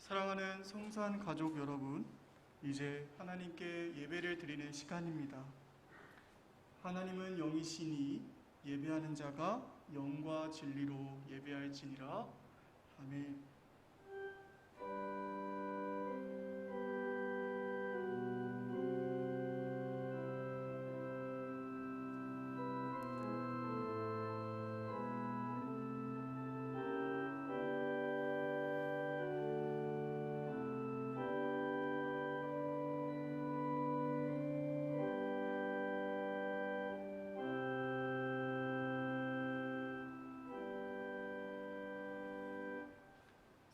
사랑하는 성산 가족 여러분, 이제 하나님께 예배를 드리는 시간입니다. 하나님은 영이시니 예배하는 자가 영과 진리로 예배할지니라. 아멘.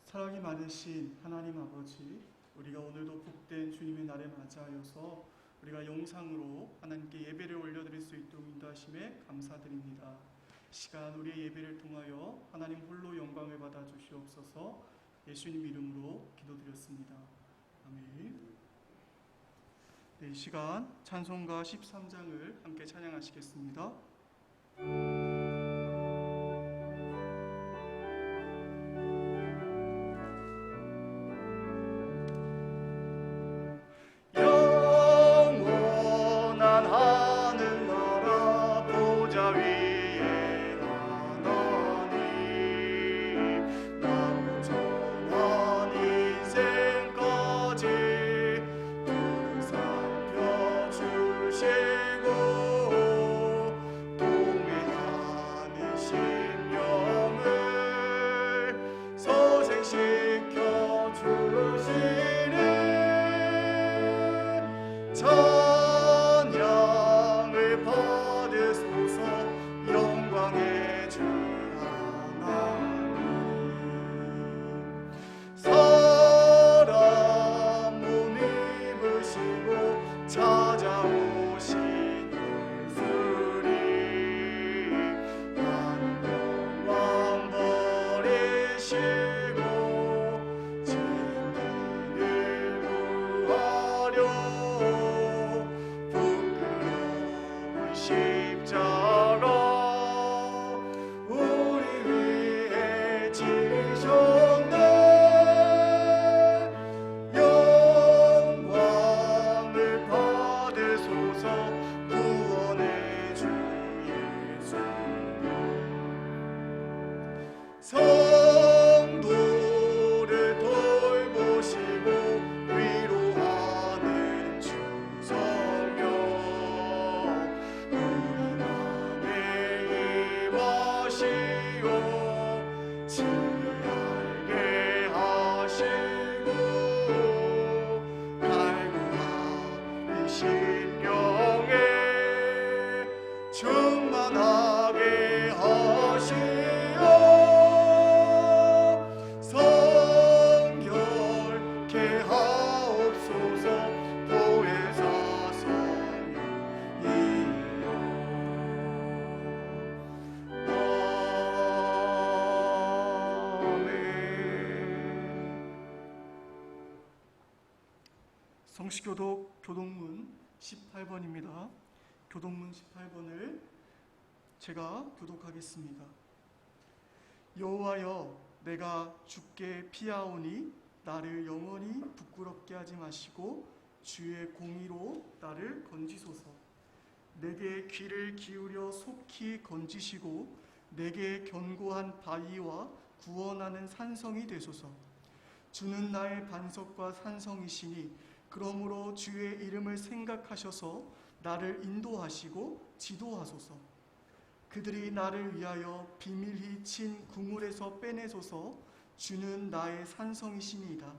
사랑이 많으신 하나님 아버지, 우리가 오늘도 복된 주님의 날에 맞이하여서 우리가 영상으로 하나님께 예배를 올려드릴 수 있도록 인도하심에 감사드립니다. 시간 우리의 예배를 통하여 하나님 홀로 영광을 받아 주시옵소서. 예수님 이름으로 기도드렸습니다. 아멘. 네, 이 시간 찬송가 13장을 함께 찬양하시겠습니다. 찬양을 받으소서. 영광의 주 하나님, 사람 몸 입으시고 찾아오신 예수님, 만동왕 버리시고 진리를 구하려 십자가 우리 위해 지셨네. 영광을 받으소서. 구원의 주 예수님, 성도를 돌보시고 위로하는 주 성령, 진리알게 하시고 갈구하는 심령에 충만하게 하시어 성결케 하옵소서. 보혜사 성령이여. 성시교독 교독문 18번입니다. 교독문 18번을 제가 교독하겠습니다. 여호와여, 내가 주께 피하오니 나를 영원히 부끄럽게 하지 마시고 주의 공의로 나를 건지소서. 내게 귀를 기울여 속히 건지시고 내게 견고한 바위와 구원하는 산성이 되소서. 주는 나의 반석과 산성이시니 그러므로 주의 이름을 생각하셔서 나를 인도하시고 지도하소서. 그들이 나를 위하여 비밀히 친 구물에서 빼내소서. 주는 나의 산성이시니이다.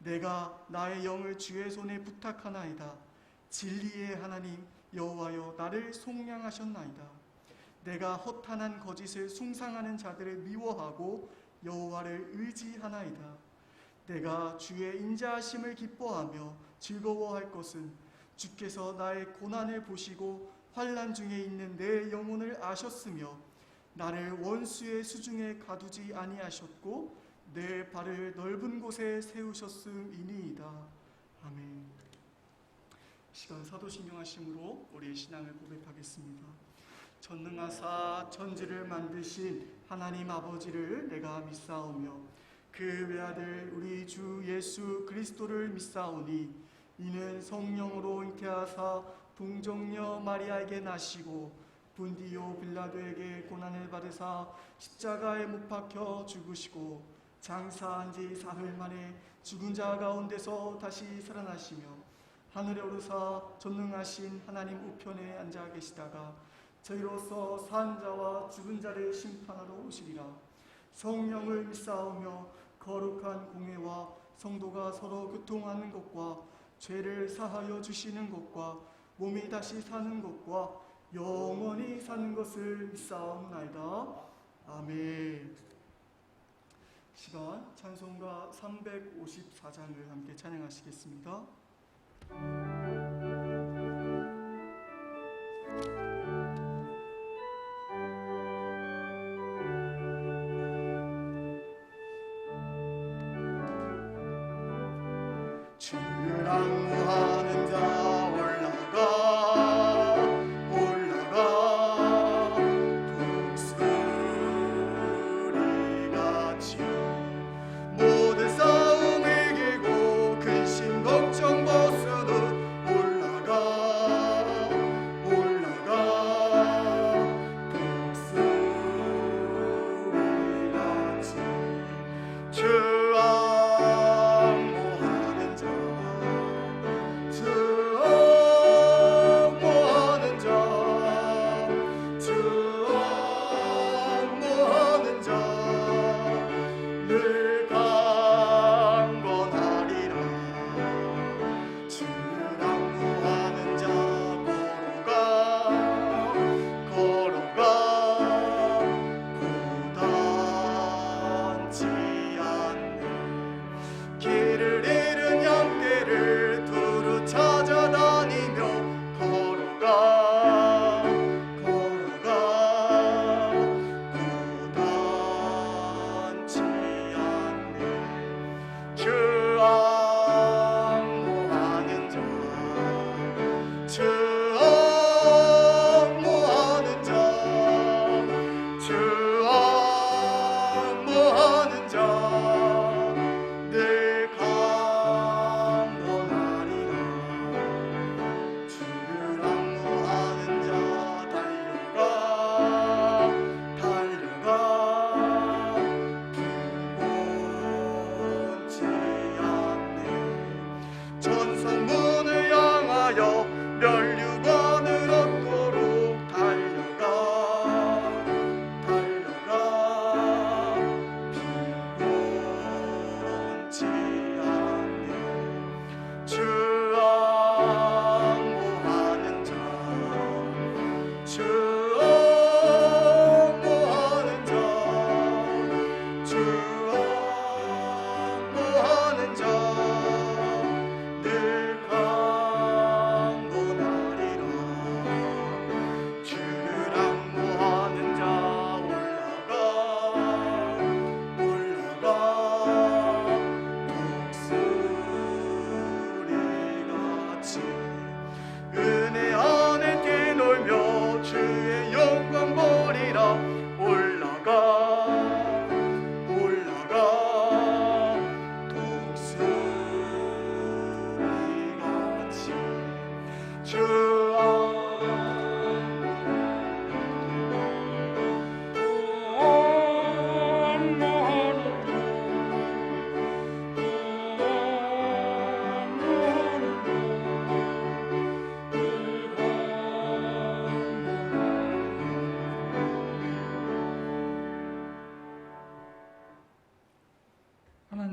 내가 나의 영을 주의 손에 부탁하나이다. 진리의 하나님 여호와여, 나를 속량하셨나이다. 내가 허탄한 거짓을 숭상하는 자들을 미워하고 여호와를 의지하나이다. 내가 주의 인자하심을 기뻐하며 즐거워할 것은 주께서 나의 고난을 보시고 환난 중에 있는 내 영혼을 아셨으며 나를 원수의 수중에 가두지 아니하셨고 내 발을 넓은 곳에 세우셨음이니이다. 아멘. 시간 사도신경하심으로 우리의 신앙을 고백하겠습니다. 전능하사 천지를 만드신 하나님 아버지를 내가 믿사오며 그 외아들 우리 주 예수 그리스도를 믿사오니 이는 성령으로 잉태하사 동정녀 마리아에게 나시고 분디오 빌라도에게 고난을 받으사 십자가에 못 박혀 죽으시고 장사한 지 사흘 만에 죽은 자 가운데서 다시 살아나시며 하늘에 오르사 전능하신 하나님 우편에 앉아 계시다가 저희로서 산 자와 죽은 자를 심판하러 오시리라. 성령을 믿사오며 거룩한 공회와 성도가 서로 교통하는 것과 죄를 사하여 주시는 것과 몸이 다시 사는 것과 영원히 사는 것을 믿사옵나이다. 아멘. 시간 찬송가 354장을 함께 찬양하시겠습니다. 주를 앙무하는 자 올라가 독수리같이 모든 싸움을 이기고 근심 걱정 벗어도 올라가 독수리같이 주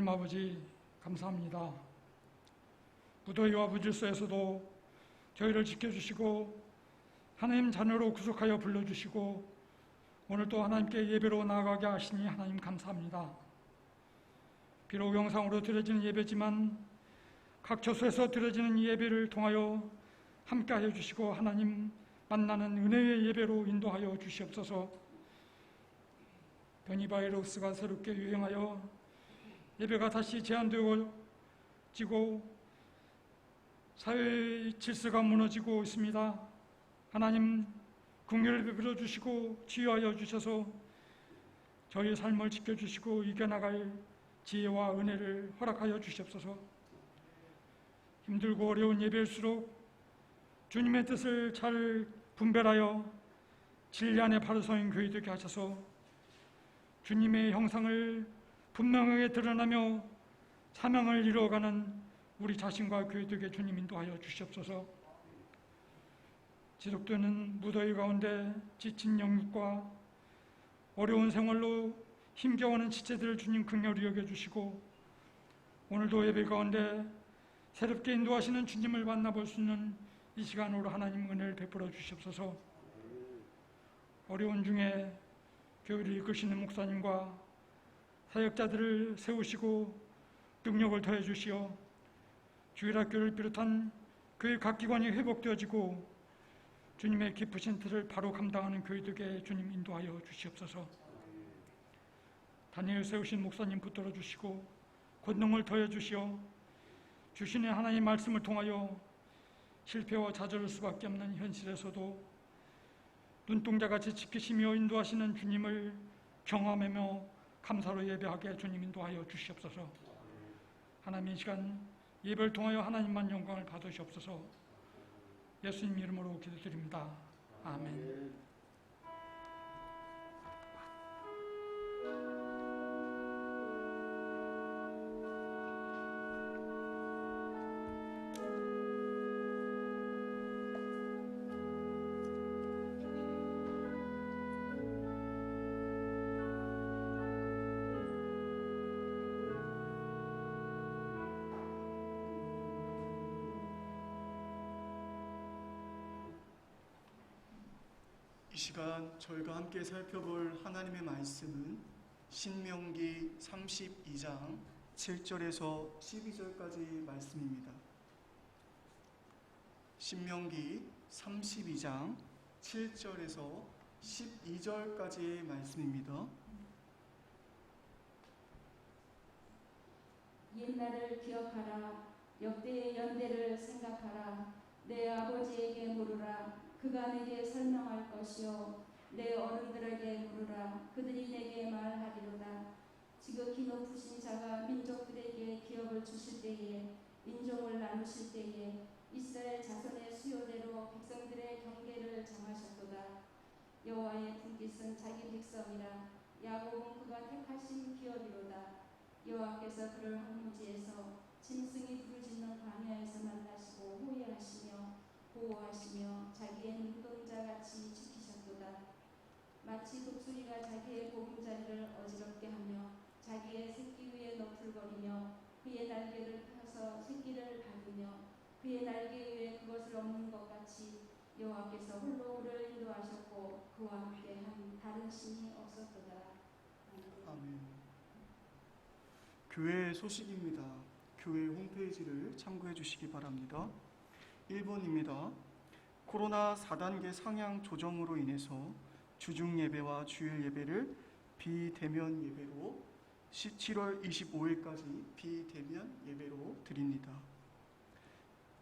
하나님 아버지 감사합니다. 무더위와 무질서에서도 저희를 지켜주시고 하나님 자녀로 구속하여 불러주시고 오늘 또 하나님께 예배로 나아가게 하시니 하나님 감사합니다. 비록 영상으로 드려지는 예배지만 각 처소에서 드려지는 예배를 통하여 함께하여 주시고 하나님 만나는 은혜의 예배로 인도하여 주시옵소서. 변이 바이러스가 새롭게 유행하여 예배가 다시 제한되어지고 사회의 질서가 무너지고 있습니다. 하나님 긍휼을 베풀어 주시고 치유하여 주셔서 저희의 삶을 지켜주시고 이겨나갈 지혜와 은혜를 허락하여 주시옵소서. 힘들고 어려운 예배일수록 주님의 뜻을 잘 분별하여 진리 안에 바로 서인 교회 되게 하셔서 주님의 형상을 분명하게 드러나며 사명을 이루어가는 우리 자신과 교회 되게 주님 인도하여 주시옵소서. 지속되는 무더위 가운데 지친 영육과 어려운 생활로 힘겨워하는 지체들을 주님 긍휼히 여겨주시고 오늘도 예배 가운데 새롭게 인도하시는 주님을 만나볼 수 있는 이 시간으로 하나님 은혜를 베풀어 주시옵소서. 어려운 중에 교회를 이끄시는 목사님과 사역자들을 세우시고 능력을 더해 주시어 주일학교를 비롯한 교회 각 기관이 회복되어지고 주님의 깊으신 뜻을 바로 감당하는 교회들에게 주님 인도하여 주시옵소서. 다니엘 세우신 목사님 붙들어 주시고 권능을 더해 주시어 주신의 하나님 말씀을 통하여 실패와 좌절할 수밖에 없는 현실에서도 눈동자같이 지키시며 인도하시는 주님을 경험하며 감사로 예배하게 주님 인도하여 주시옵소서. 하나님 이 시간 예배를 통하여 하나님만 영광을 받으시옵소서. 예수님 이름으로 기도드립니다. 아멘. 이 시간 저희가 함께 살펴볼 하나님의 말씀은 신명기 32장 7절에서 12절까지 말씀입니다. 신명기 32장 7절에서 12절까지의 말씀입니다. 옛날을 기억하라. 역대의 연대를 생각하라. 내 아버지에게 물으라. 그가 내게 설명할 것이요 내 어른들에게 물으라. 그들이 내게 말하리로다. 지극히 높으신 자가 민족들에게 기업을 주실 때에 민족을 나누실 때에 이스라엘 자손의 수요대로 백성들의 경계를 정하셨도다. 여호와의 분깃은 자기 백성이라. 야곱은 그가 택하신 기업이로다. 여호와께서 그를 황무지에서 짐승이 부르짖는 광야에서 만나시고 호위하시며 보호하시며 자기의 눈동자같이 지키셨도다. 마치 독수리가 자기의 보금자리를 어지럽게 하며 자기의 새끼 위에 너풀거리며 그의 날개를 펴서 새끼를 받으며 그의 날개 위에 그것을 얻는 것 같이 여호와께서 홀로 그를 인도하셨고 그와 함께 한 다른 신이 없었도다. 아멘. 교회 소식입니다. 교회 홈페이지를 참고해 주시기 바랍니다. 1번입니다. 코로나 4단계 상향 조정으로 인해서 주중 예배와 주일 예배를 비대면 예배로 7월 25일까지 비대면 예배로 드립니다.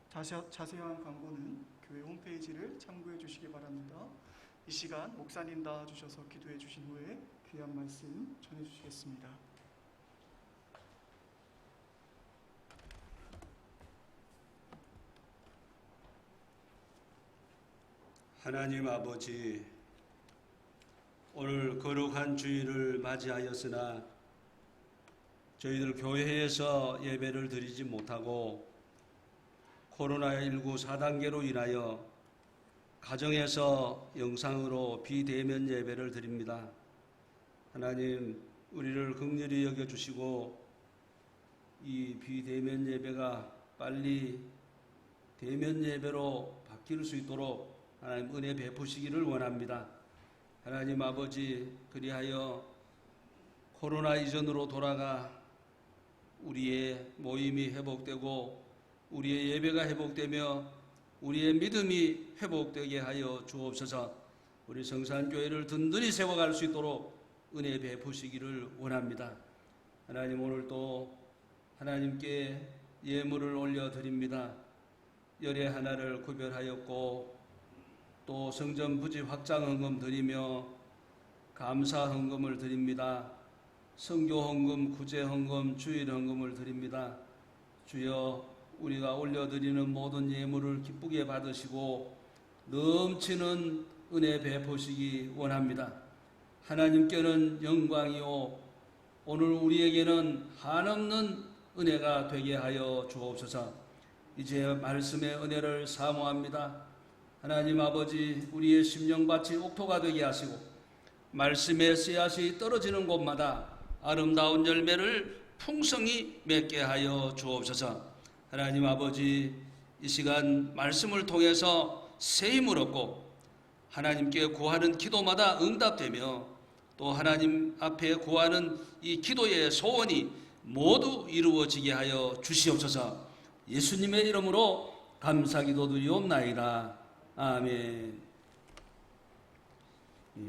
자세한 광고는 교회 홈페이지를 참고해 주시기 바랍니다. 이 시간 목사님 나와주셔서 기도해 주신 후에 귀한 말씀 전해 주시겠습니다. 하나님 아버지, 오늘 거룩한 주일을 맞이하였으나 저희들 교회에서 예배를 드리지 못하고 코로나19 4단계로 인하여 가정에서 영상으로 비대면 예배를 드립니다. 하나님, 우리를 긍휼히 여겨주시고 이 비대면 예배가 빨리 대면 예배로 바뀔 수 있도록 하나님 은혜 베푸시기를 원합니다. 하나님 아버지, 그리하여 코로나 이전으로 돌아가 우리의 모임이 회복되고 우리의 예배가 회복되며 우리의 믿음이 회복되게 하여 주옵소서. 우리 성산교회를 든든히 세워갈 수 있도록 은혜 베푸시기를 원합니다. 하나님, 오늘도 하나님께 예물을 올려드립니다. 열의 하나를 구별하였고 또 성전 부지 확장 헌금 드리며 감사 헌금을 드립니다. 선교 헌금, 구제 헌금, 주일 헌금을 드립니다. 주여, 우리가 올려드리는 모든 예물을 기쁘게 받으시고 넘치는 은혜 베푸시기 원합니다. 하나님께는 영광이요 오늘 우리에게는 한없는 은혜가 되게 하여 주옵소서. 이제 말씀의 은혜를 사모합니다. 하나님 아버지, 우리의 심령밭이 옥토가 되게 하시고 말씀의 씨앗이 떨어지는 곳마다 아름다운 열매를 풍성히 맺게 하여 주옵소서. 하나님 아버지, 이 시간 말씀을 통해서 새 힘을 얻고 하나님께 구하는 기도마다 응답되며 또 하나님 앞에 구하는 이 기도의 소원이 모두 이루어지게 하여 주시옵소서. 예수님의 이름으로 감사기도 드리옵나이다. 아멘.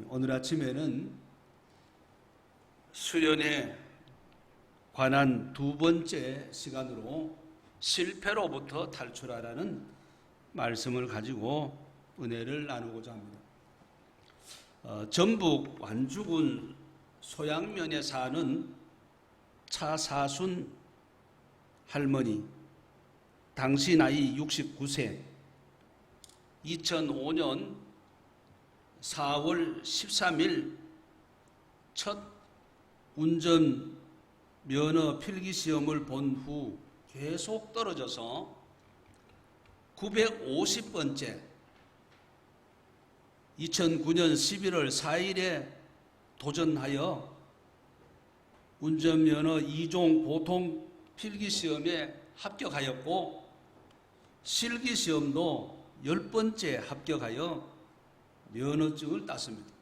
오늘 아침에는 수련에 관한 두 번째 시간으로 실패로부터 탈출하라는 말씀을 가지고 은혜를 나누고자 합니다. 전북 완주군 소양면에 사는 차사순 할머니, 당시 나이 69세, 2005년 4월 13일 첫 운전면허 필기시험을 본 후 계속 떨어져서 950번째 2009년 11월 4일에 도전하여 운전면허 2종 보통 필기시험에 합격하였고 실기시험도 10번째 합격하여 면허증을 땄습니다.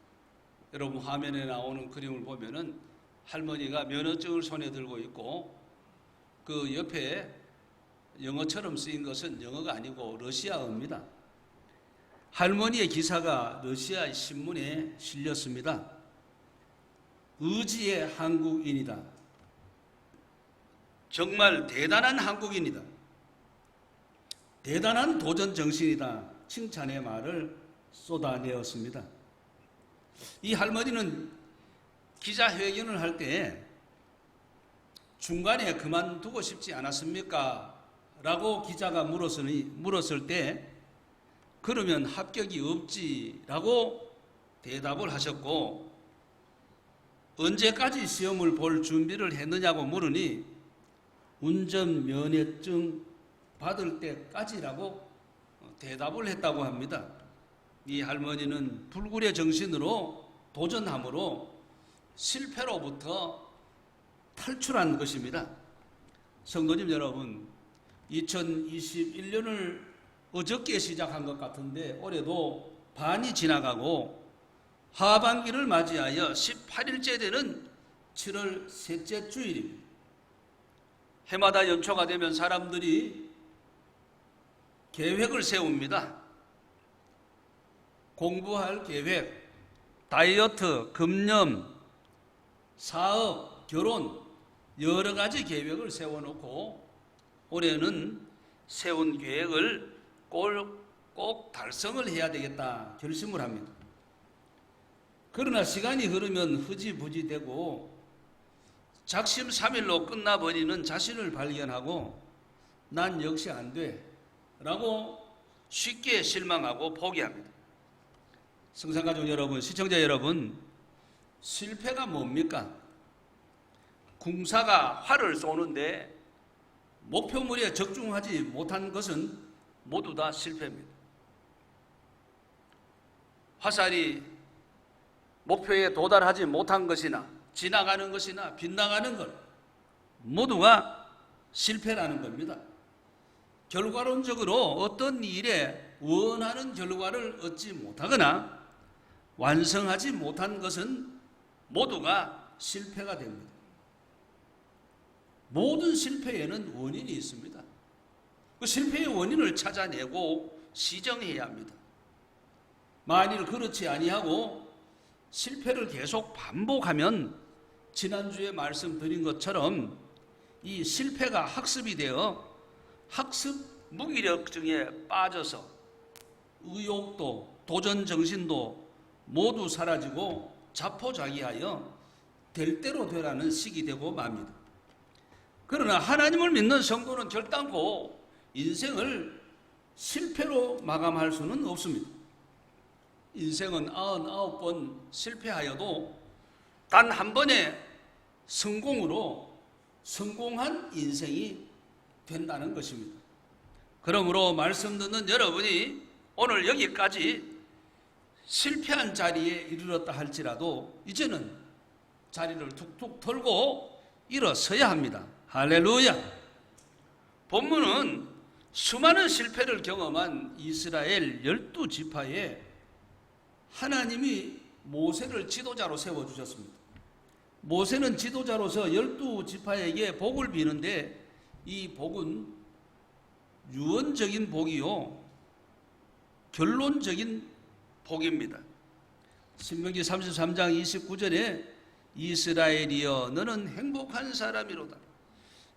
여러분 화면에 나오는 그림을 보면은 할머니가 면허증을 손에 들고 있고 그 옆에 영어처럼 쓰인 것은 영어가 아니고 러시아어입니다. 할머니의 기사가 러시아 신문에 실렸습니다. 의지의 한국인이다. 정말 대단한 한국인이다. 대단한 도전 정신이다. 칭찬의 말을 쏟아내었습니다. 이 할머니는 기자회견을 할 때 중간에 그만두고 싶지 않았습니까? 라고 기자가 물었을 때 그러면 합격이 없지라고 대답을 하셨고 언제까지 시험을 볼 준비를 했느냐고 물으니 운전면허증 받을 때까지라고 대답을 했다고 합니다. 이 할머니는 불굴의 정신으로 도전함으로 실패로부터 탈출한 것입니다. 성도님 여러분, 2021년을 어저께 시작한 것 같은데 올해도 반이 지나가고 하반기를 맞이하여 18일째 되는 7월 셋째 주일입니다. 해마다 연초가 되면 사람들이 계획을 세웁니다. 공부할 계획, 다이어트, 금연, 사업, 결혼 여러 가지 계획을 세워놓고 올해는 세운 계획을 꼭 달성을 해야 되겠다 결심을 합니다. 그러나 시간이 흐르면 흐지부지되고 작심삼일로 끝나버리는 자신을 발견하고 난 역시 안 돼 라고 쉽게 실망하고 포기합니다. 성산가족 여러분, 시청자 여러분, 실패가 뭡니까? 궁사가 활을 쏘는데 목표물에 적중하지 못한 것은 모두 다 실패입니다. 화살이 목표에 도달하지 못한 것이나 지나가는 것이나 빗나가는 것 모두가 실패라는 겁니다. 결과론적으로 어떤 일에 원하는 결과를 얻지 못하거나 완성하지 못한 것은 모두가 실패가 됩니다. 모든 실패에는 원인이 있습니다. 그 실패의 원인을 찾아내고 시정해야 합니다. 만일 그렇지 아니하고 실패를 계속 반복하면 지난주에 말씀드린 것처럼 이 실패가 학습이 되어 학습 무기력증에 빠져서 의욕도 도전 정신도 모두 사라지고 자포자기하여 될 대로 되라는 식이 되고 맙니다. 그러나 하나님을 믿는 성도는 결단코 인생을 실패로 마감할 수는 없습니다. 인생은 99번 실패하여도 단 한 번의 성공으로 성공한 인생이 된다는 것입니다. 그러므로 말씀 듣는 여러분이 오늘 여기까지 실패한 자리에 이르렀다 할지라도 이제는 자리를 툭툭 털고 일어서야 합니다. 할렐루야. 본문은 수많은 실패를 경험한 이스라엘 12지파에 하나님이 모세를 지도자로 세워주셨습니다. 모세는 지도자로서 12지파에게 복을 비는데 이 복은 유언적인 복이요 결론적인 복입니다. 신명기 33장 29절에 이스라엘이여 너는 행복한 사람이로다.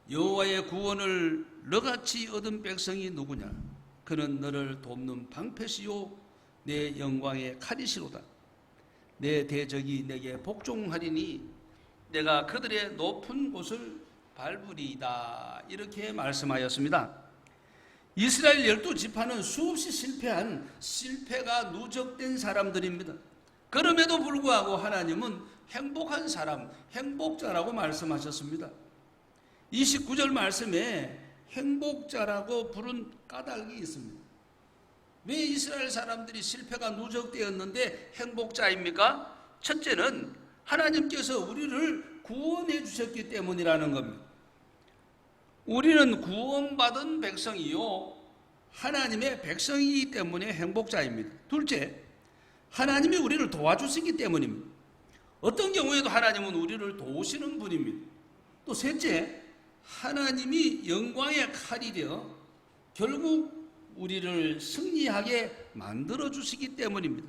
여호와의 구원을 너같이 얻은 백성이 누구냐? 그는 너를 돕는 방패시요 내 영광의 칼이시로다. 내 대적이 내게 복종하리니 내가 그들의 높은 곳을 밟으리이다. 이렇게 말씀하였습니다. 이스라엘 12지파는 수없이 실패한 실패가 누적된 사람들입니다. 그럼에도 불구하고 하나님은 행복한 사람, 행복자라고 말씀하셨습니다. 29절 말씀에 행복자라고 부른 까닭이 있습니다. 왜 이스라엘 사람들이 실패가 누적되었는데 행복자입니까? 첫째는 하나님께서 우리를 구원해 주셨기 때문이라는 겁니다. 우리는 구원받은 백성이요 하나님의 백성이기 때문에 행복자입니다. 둘째, 하나님이 우리를 도와주시기 때문입니다. 어떤 경우에도 하나님은 우리를 도우시는 분입니다. 또 셋째, 하나님이 영광의 칼이 되어 결국 우리를 승리하게 만들어 주시기 때문입니다.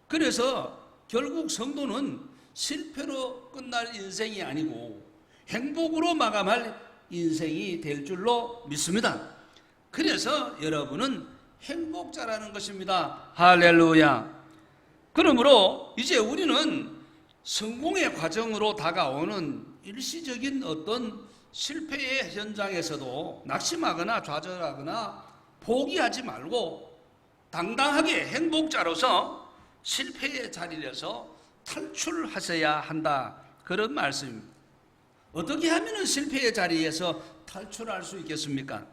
그래서 결국 성도는 실패로 끝날 인생이 아니고 행복으로 마감할 인생이 될 줄로 믿습니다. 그래서 여러분은 행복자라는 것입니다. 할렐루야. 그러므로 이제 우리는 성공의 과정으로 다가오는 일시적인 어떤 실패의 현장에서도 낙심하거나 좌절하거나 포기하지 말고 당당하게 행복자로서 실패의 자리에서 탈출하셔야 한다. 그런 말씀입니다. 어떻게 하면 실패의 자리에서 탈출할 수 있겠습니까?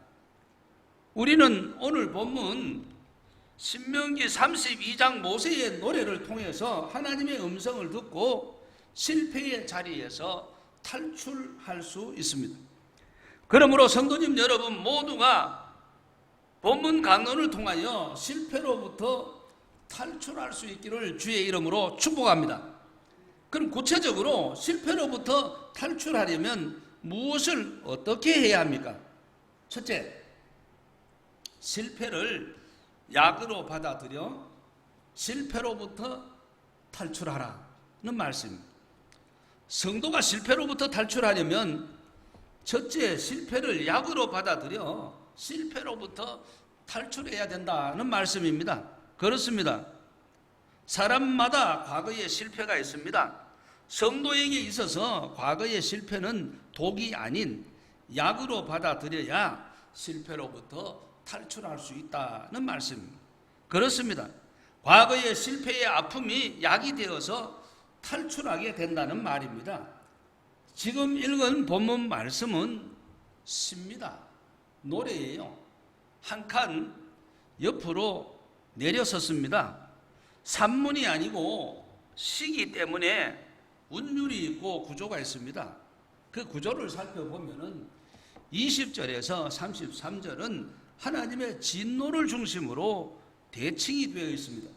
우리는 오늘 본문 신명기 32장 모세의 노래를 통해서 하나님의 음성을 듣고 실패의 자리에서 탈출할 수 있습니다. 그러므로 성도님 여러분 모두가 본문 강론을 통하여 실패로부터 탈출할 수 있기를 주의 이름으로 축복합니다. 그럼 구체적으로 실패로부터 탈출하려면 무엇을 어떻게 해야 합니까? 첫째, 실패를 약으로 받아들여 실패로부터 탈출하라는 말씀입니다. 성도가 실패로부터 탈출하려면 첫째, 실패를 약으로 받아들여 실패로부터 탈출해야 된다는 말씀입니다. 그렇습니다. 사람마다 과거의 실패가 있습니다. 성도에게 있어서 과거의 실패는 독이 아닌 약으로 받아들여야 실패로부터 탈출할 수 있다는 말씀입니다. 그렇습니다. 과거의 실패의 아픔이 약이 되어서 탈출하게 된다는 말입니다. 지금 읽은 본문 말씀은 시입니다. 노래예요. 한 칸 옆으로 내려섰습니다. 산문이 아니고 시기 때문에 운율이 있고 구조가 있습니다. 그 구조를 살펴보면은 20절에서 33절은 하나님의 진노를 중심으로 대칭이 되어 있습니다.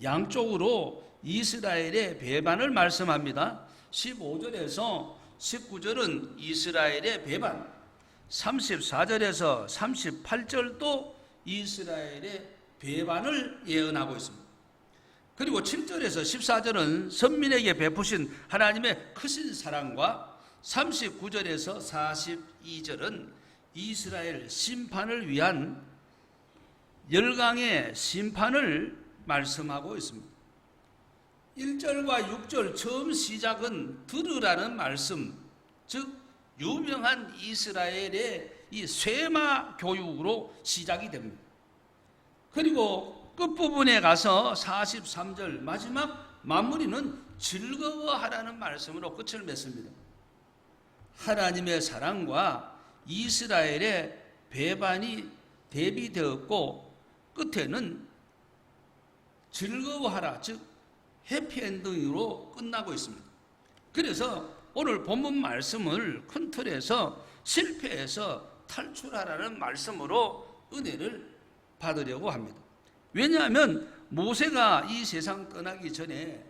양쪽으로 이스라엘의 배반을 말씀합니다. 15절에서 19절은 이스라엘의 배반, 34절에서 38절도 이스라엘의 배반을 예언하고 있습니다. 그리고 7절에서 14절은 선민에게 베푸신 하나님의 크신 사랑과 39절에서 42절은 이스라엘 심판을 위한 열강의 심판을 말씀하고 있습니다. 1절과 6절 처음 시작은 들으라는 말씀, 즉 유명한 이스라엘의 이 쇠마 교육으로 시작이 됩니다. 그리고 끝부분에 가서 43절 마지막 마무리는 즐거워하라는 말씀으로 끝을 맺습니다. 하나님의 사랑과 이스라엘의 배반이 대비되었고 끝에는 즐거워하라, 즉 해피엔딩으로 끝나고 있습니다. 그래서 오늘 본문 말씀을 큰 틀에서 실패해서 탈출하라는 말씀으로 은혜를 받으려고 합니다. 왜냐하면 모세가 이 세상 떠나기 전에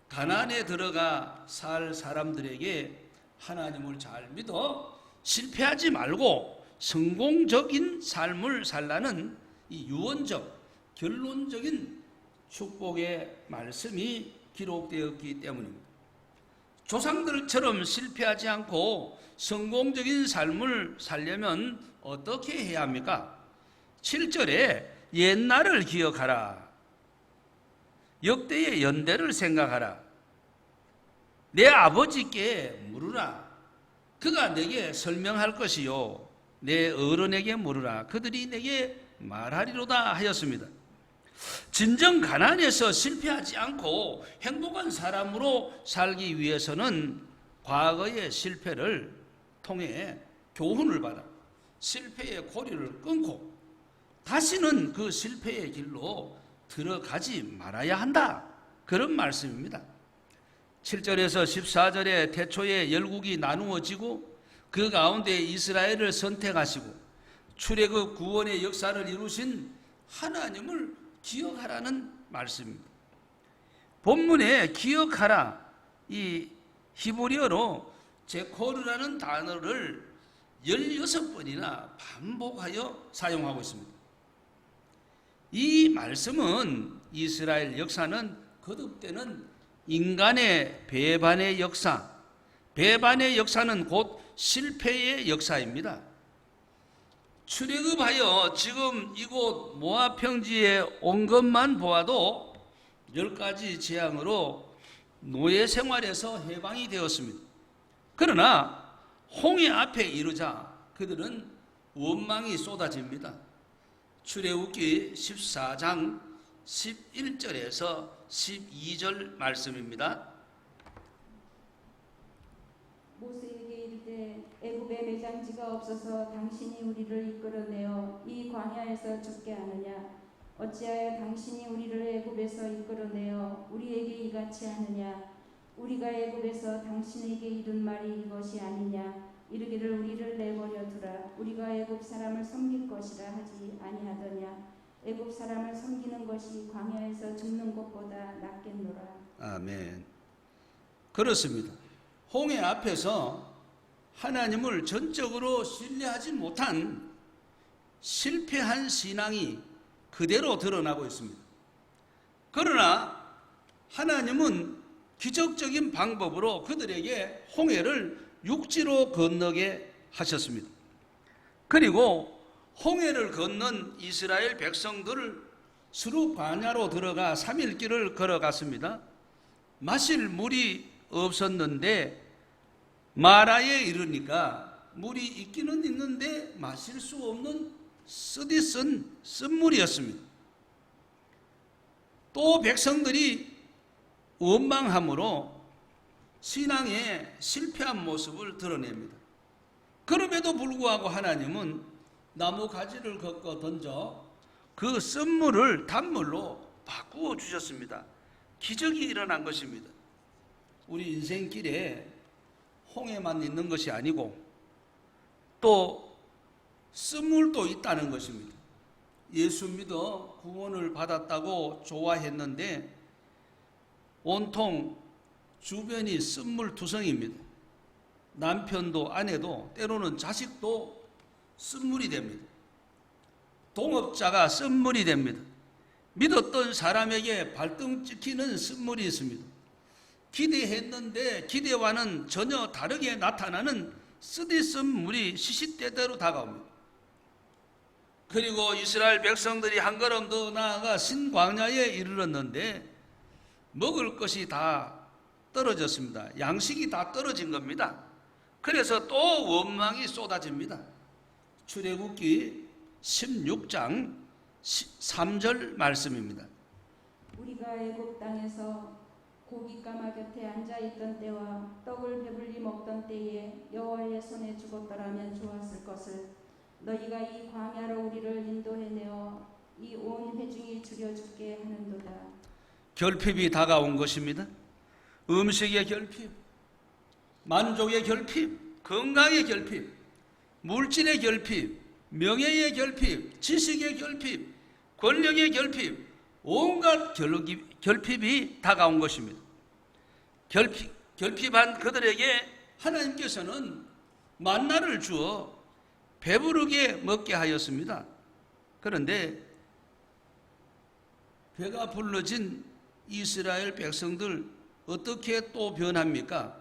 가나안에 들어가 살 사람들에게 하나님을 잘 믿어 실패하지 말고 성공적인 삶을 살라는 이 유언적, 결론적인 축복의 말씀이 기록되었기 때문입니다. 조상들처럼 실패하지 않고 성공적인 삶을 살려면 어떻게 해야 합니까? 7절에 옛날을 기억하라. 역대의 연대를 생각하라. 내 아버지께 물으라. 그가 내게 설명할 것이요. 내 어른에게 물으라. 그들이 내게 말하리로다 하였습니다. 진정 가난해서 실패하지 않고 행복한 사람으로 살기 위해서는 과거의 실패를 통해 교훈을 받아 실패의 고리를 끊고 다시는 그 실패의 길로 들어가지 말아야 한다. 그런 말씀입니다. 7절에서 14절에 태초에 열국이 나누어지고 그 가운데 이스라엘을 선택하시고 출애굽 구원의 역사를 이루신 하나님을 기억하라는 말씀입니다. 본문에 기억하라, 이 히브리어로 제코르라는 단어를 16번이나 반복하여 사용하고 있습니다. 이 말씀은 이스라엘 역사는 거듭되는 인간의 배반의 역사, 배반의 역사는 곧 실패의 역사입니다. 출애굽하여 지금 이곳 모압 평지에 온 것만 보아도 10가지 재앙으로 노예 생활에서 해방이 되었습니다. 그러나 홍해 앞에 이르자 그들은 원망이 쏟아집니다. 출애굽기 14장 11절에서 12절 말씀입니다. 모세에게 이르되 애굽에 매장지가 없어서 당신이 우리를 이끌어내어 이 광야에서 죽게 하느냐? 어찌하여 당신이 우리를 애굽에서 이끌어내어 우리에게 이같이 하느냐? 우리가 애굽에서 당신에게 이른 말이 이것이 아니냐? 이르기를 우리를 내버려 두라. 우리가 애굽 사람을 섬길 것이라 하지 아니하더냐? 애굽 사람을 섬기는 것이 광야에서 죽는 것보다 낫겠노라. 아멘. 그렇습니다. 홍해 앞에서 하나님을 전적으로 신뢰하지 못한 실패한 신앙이 그대로 드러나고 있습니다. 그러나 하나님은 기적적인 방법으로 그들에게 홍해를 육지로 건너게 하셨습니다. 그리고 홍해를 건넌 이스라엘 백성들을 수르 광야로 들어가 3일 길을 걸어갔습니다. 마실 물이 없었는데 마라에 이르니까 물이 있기는 있는데 마실 수 없는 쓰디쓴 쓴물이었습니다. 또 백성들이 원망함으로 신앙의 실패한 모습을 드러냅니다. 그럼에도 불구하고 하나님은 나무 가지를 걷고 던져 그 쓴물을 단물로 바꾸어 주셨습니다. 기적이 일어난 것입니다. 우리 인생길에 홍해만 있는 것이 아니고 또 쓴물도 있다는 것입니다. 예수 믿어 구원을 받았다고 좋아했는데 온통 주변이 쓴물투성입니다. 남편도 아내도 때로는 자식도 쓴물이 됩니다. 동업자가 쓴물이 됩니다. 믿었던 사람에게 발등 찍히는 쓴물이 있습니다. 기대했는데 기대와는 전혀 다르게 나타나는 쓰디쓴 물이 시시때때로 다가옵니다. 그리고 이스라엘 백성들이 한 걸음 더 나아가 신광야에 이르렀는데 먹을 것이 다 떨어졌습니다. 양식이 다 떨어진 겁니다. 그래서 또 원망이 쏟아집니다. 출애굽기 16장 3절 말씀입니다. 우리가 애굽 땅에서 고기 까마 곁에 앉아 있던 때와 떡을 배불리 먹던 때에 여호와의 손에 죽었더라면 좋았을 것을 너희가 이 광야로 우리를 인도해내어 이 온 회중이 죽여 죽게 하는도다. 결핍이 다가온 것입니다. 음식의 결핍, 만족의 결핍, 건강의 결핍, 물질의 결핍, 명예의 결핍, 지식의 결핍, 권력의 결핍, 온갖 결핍이 다가온 것입니다. 결핍한 그들에게 하나님께서는 만나를 주어 배부르게 먹게 하였습니다. 그런데 배가 불러진 이스라엘 백성들 어떻게 또 변합니까?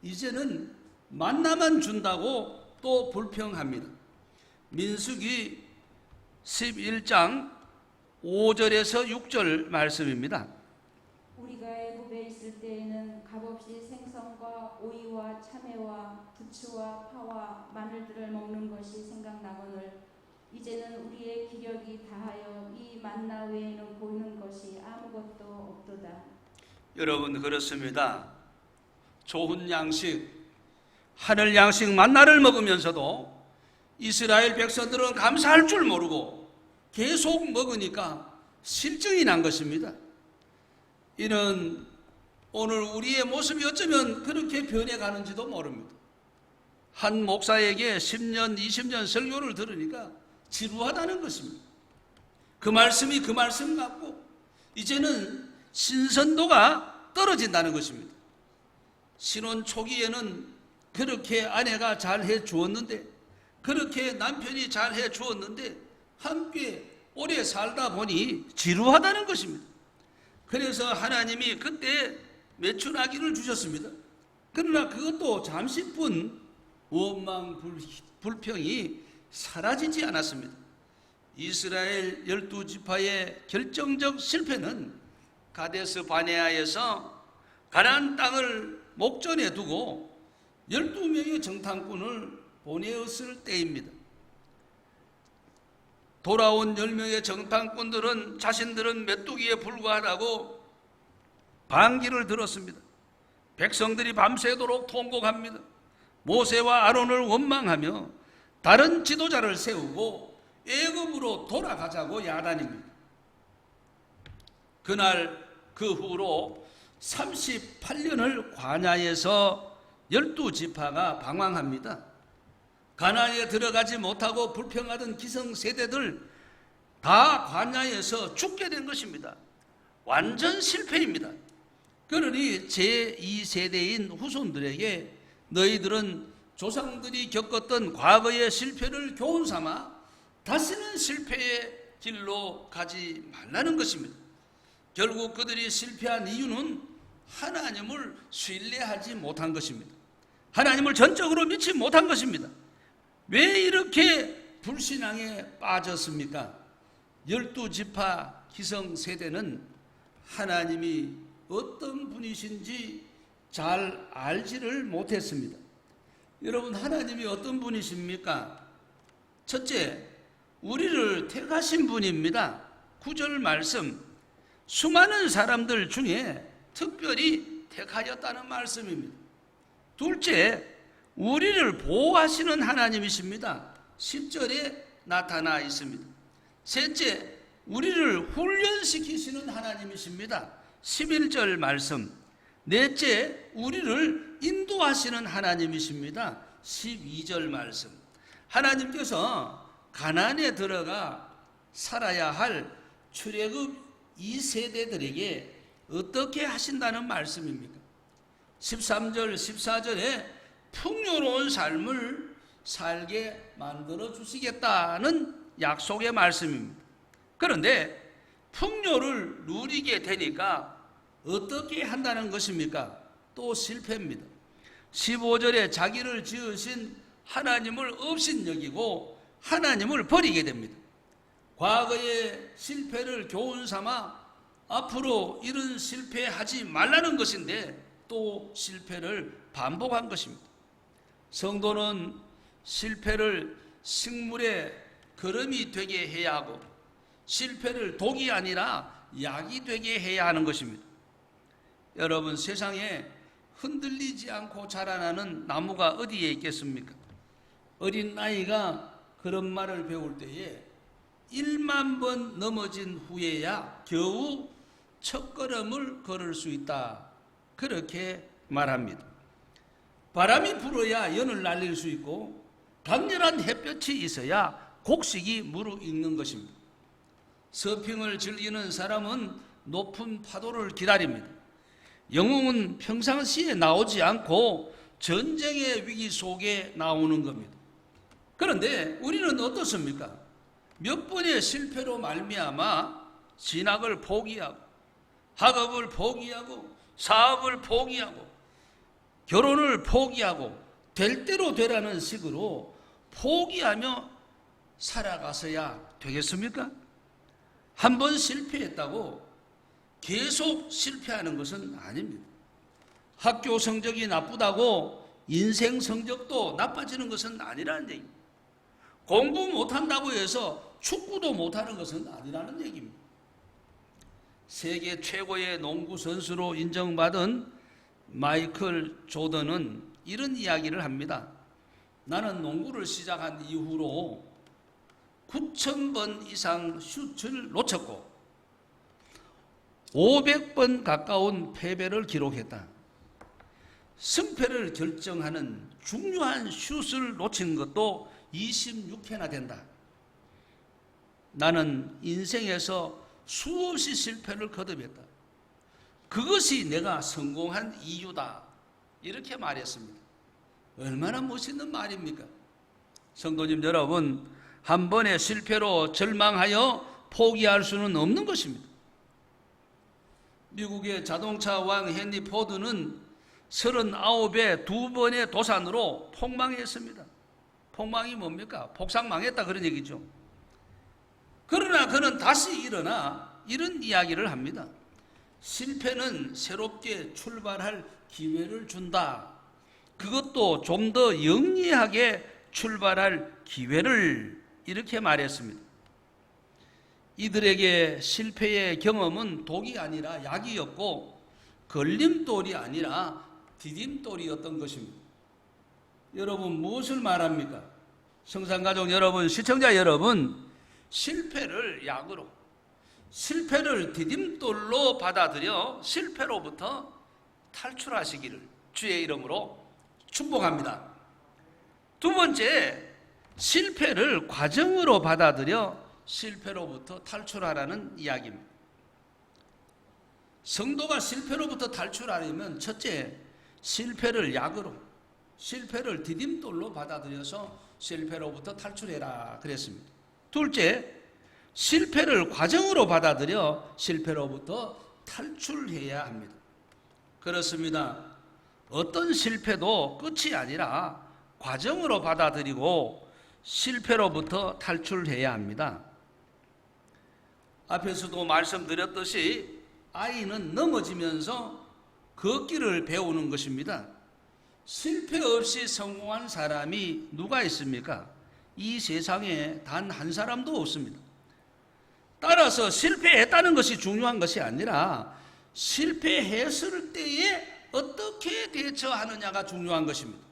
이제는 만나만 준다고 또 불평합니다. 민수기 11장 5절에서 6절 말씀입니다. 우리가 애굽에 있을 때에는 값없이 생선과 오이와 참외와 부추와 파와 마늘들을 먹는 것이 생각나거늘 이제는 우리의 기력이 다하여 이 만나 외에는 보이는 것이 아무것도 없도다. 여러분, 그렇습니다. 좋은 양식, 하늘 양식 만나를 먹으면서도 이스라엘 백성들은 감사할 줄 모르고 계속 먹으니까 실증이 난 것입니다. 이는 오늘 우리의 모습이 어쩌면 그렇게 변해가는지도 모릅니다. 한 목사에게 10년, 20년 설교를 들으니까 지루하다는 것입니다. 그 말씀이 그 말씀 같고 이제는 신선도가 떨어진다는 것입니다. 신혼 초기에는 그렇게 아내가 잘해 주었는데, 그렇게 남편이 잘해 주었는데 함께 오래 살다 보니 지루하다는 것입니다. 그래서 하나님이 그때 매춘하기를 주셨습니다. 그러나 그것도 잠시뿐 원망 불평이 사라지지 않았습니다. 이스라엘 12지파의 결정적 실패는 가데스 바네아에서 가나안 땅을 목전에 두고 12명의 정탐꾼을 보내었을 때입니다. 돌아온 10명의 정탐꾼들은 자신들은 메뚜기에 불과하다고 반기를 들었습니다. 백성들이 밤새도록 통곡합니다. 모세와 아론을 원망하며 다른 지도자를 세우고 애굽으로 돌아가자고 야단입니다. 그날 그 후로 38년을 광야에서 12지파가 방황합니다. 가나안에 들어가지 못하고 불평하던 기성세대들 다 광야에서 죽게 된 것입니다. 완전 실패입니다. 그러니 제2세대인 후손들에게 너희들은 조상들이 겪었던 과거의 실패를 교훈 삼아 다시는 실패의 길로 가지 말라는 것입니다. 결국 그들이 실패한 이유는 하나님을 신뢰하지 못한 것입니다. 하나님을 전적으로 믿지 못한 것입니다. 왜 이렇게 불신앙에 빠졌습니까? 12지파 기성세대는 하나님이 어떤 분이신지 잘 알지를 못했습니다. 여러분, 하나님이 어떤 분이십니까? 첫째, 우리를 택하신 분입니다. 9절 말씀, 수많은 사람들 중에 특별히 택하였다는 말씀입니다. 둘째, 우리를 보호하시는 하나님이십니다. 10절에 나타나 있습니다. 셋째, 우리를 훈련시키시는 하나님이십니다. 11절 말씀. 넷째, 우리를 인도하시는 하나님이십니다. 12절 말씀. 하나님께서 가나안에 들어가 살아야 할 출애굽 2세대들에게 어떻게 하신다는 말씀입니까? 13절, 14절에 풍요로운 삶을 살게 만들어 주시겠다는 약속의 말씀입니다. 그런데 풍요를 누리게 되니까 어떻게 한다는 것입니까? 또 실패입니다. 15절에 자기를 지으신 하나님을 업신여기고 하나님을 버리게 됩니다. 과거의 실패를 교훈 삼아 앞으로 이런 실패하지 말라는 것인데 또 실패를 반복한 것입니다. 성도는 실패를 식물의 거름이 되게 해야 하고 실패를 독이 아니라 약이 되게 해야 하는 것입니다. 여러분, 세상에 흔들리지 않고 자라나는 나무가 어디에 있겠습니까? 어린 아이가 그런 말을 배울 때에 1만 번 넘어진 후에야 겨우 첫걸음을 걸을 수 있다, 그렇게 말합니다. 바람이 불어야 연을 날릴 수 있고 강렬한 햇볕이 있어야 곡식이 무르익는 것입니다. 서핑을 즐기는 사람은 높은 파도를 기다립니다. 영웅은 평상시에 나오지 않고 전쟁의 위기 속에 나오는 겁니다. 그런데 우리는 어떻습니까? 몇 번의 실패로 말미암아 진학을 포기하고 학업을 포기하고 사업을 포기하고 결혼을 포기하고 될 대로 되라는 식으로 포기하며 살아가서야 되겠습니까? 한 번 실패했다고 계속 실패하는 것은 아닙니다. 학교 성적이 나쁘다고 인생 성적도 나빠지는 것은 아니라는 얘기입니다. 공부 못한다고 해서 축구도 못하는 것은 아니라는 얘기입니다. 세계 최고의 농구 선수로 인정받은 마이클 조던은 이런 이야기를 합니다. 나는 농구를 시작한 이후로 9,000번 이상 슛을 놓쳤고 500번 가까운 패배를 기록했다. 승패를 결정하는 중요한 슛을 놓친 것도 26회나 된다. 나는 인생에서 수없이 실패를 거듭했다. 그것이 내가 성공한 이유다, 이렇게 말했습니다. 얼마나 멋있는 말입니까? 성도님 여러분, 한 번의 실패로 절망하여 포기할 수는 없는 것입니다. 미국의 자동차 왕 헨리 포드는 39의 2번의 도산으로 폭망했습니다. 폭망이 뭡니까? 폭삭망했다, 그런 얘기죠. 그러나 그는 다시 일어나 이런 이야기를 합니다. 실패는 새롭게 출발할 기회를 준다. 그것도 좀 더 영리하게 출발할 기회를, 이렇게 말했습니다. 이들에게 실패의 경험은 독이 아니라 약이었고 걸림돌이 아니라 디딤돌이었던 것입니다. 여러분, 무엇을 말합니까? 성산가족 여러분, 시청자 여러분, 실패를 약으로, 실패를 디딤돌로 받아들여 실패로부터 탈출하시기를 주의 이름으로 축복합니다. 두 번째, 실패를 과정으로 받아들여 실패로부터 탈출하라는 이야기입니다. 성도가 실패로부터 탈출하려면 첫째, 실패를 약으로, 실패를 디딤돌로 받아들여서 실패로부터 탈출해라 그랬습니다. 둘째, 실패를 과정으로 받아들여 실패로부터 탈출해야 합니다. 그렇습니다. 어떤 실패도 끝이 아니라 과정으로 받아들이고 실패로부터 탈출해야 합니다. 앞에서도 말씀드렸듯이 아이는 넘어지면서 걷기를 배우는 것입니다. 실패 없이 성공한 사람이 누가 있습니까? 이 세상에 단 한 사람도 없습니다. 따라서 실패했다는 것이 중요한 것이 아니라 실패했을 때에 어떻게 대처하느냐가 중요한 것입니다.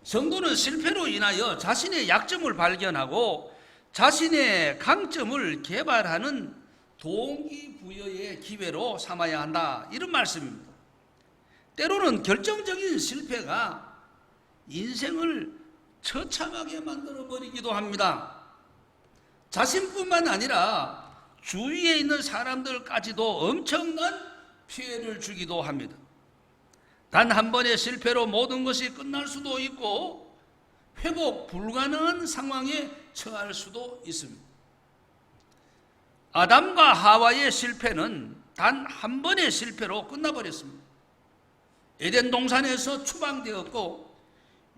성도는 실패로 인하여 자신의 약점을 발견하고 자신의 강점을 개발하는 동기부여의 기회로 삼아야 한다, 이런 말씀입니다. 때로는 결정적인 실패가 인생을 처참하게 만들어버리기도 합니다. 자신뿐만 아니라 주위에 있는 사람들까지도 엄청난 피해를 주기도 합니다. 단 한 번의 실패로 모든 것이 끝날 수도 있고 회복 불가능한 상황에 처할 수도 있습니다. 아담과 하와의 실패는 단 한 번의 실패로 끝나버렸습니다. 에덴 동산에서 추방되었고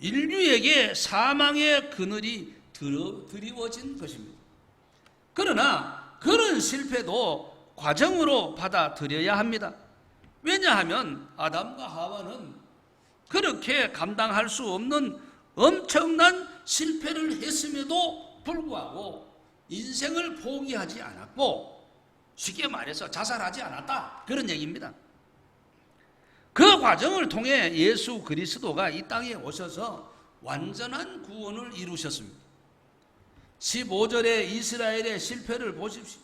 인류에게 사망의 그늘이 드리워진 것입니다. 그러나 그런 실패도 과정으로 받아들여야 합니다. 왜냐하면 아담과 하와는 그렇게 감당할 수 없는 엄청난 실패를 했음에도 불구하고 인생을 포기하지 않았고, 쉽게 말해서 자살하지 않았다, 그런 얘기입니다. 그 과정을 통해 예수 그리스도가 이 땅에 오셔서 완전한 구원을 이루셨습니다. 15절에 이스라엘의 실패를 보십시오.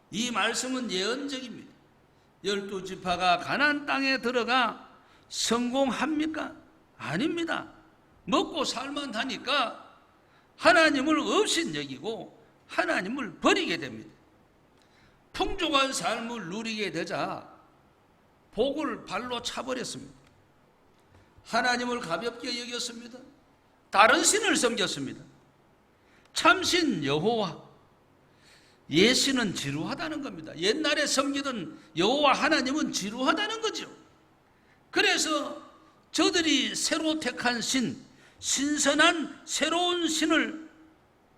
이 말씀은 예언적입니다. 12지파가 가나안 땅에 들어가 성공합니까? 아닙니다. 먹고 살만 하니까 하나님을 업신여기고 하나님을 버리게 됩니다. 풍족한 삶을 누리게 되자 복을 발로 차버렸습니다. 하나님을 가볍게 여겼습니다. 다른 신을 섬겼습니다. 참신 여호와, 예신은 지루하다는 겁니다. 옛날에 섬기던 여호와 하나님은 지루하다는 거죠. 그래서 저들이 새로 택한 신, 신선한 새로운 신을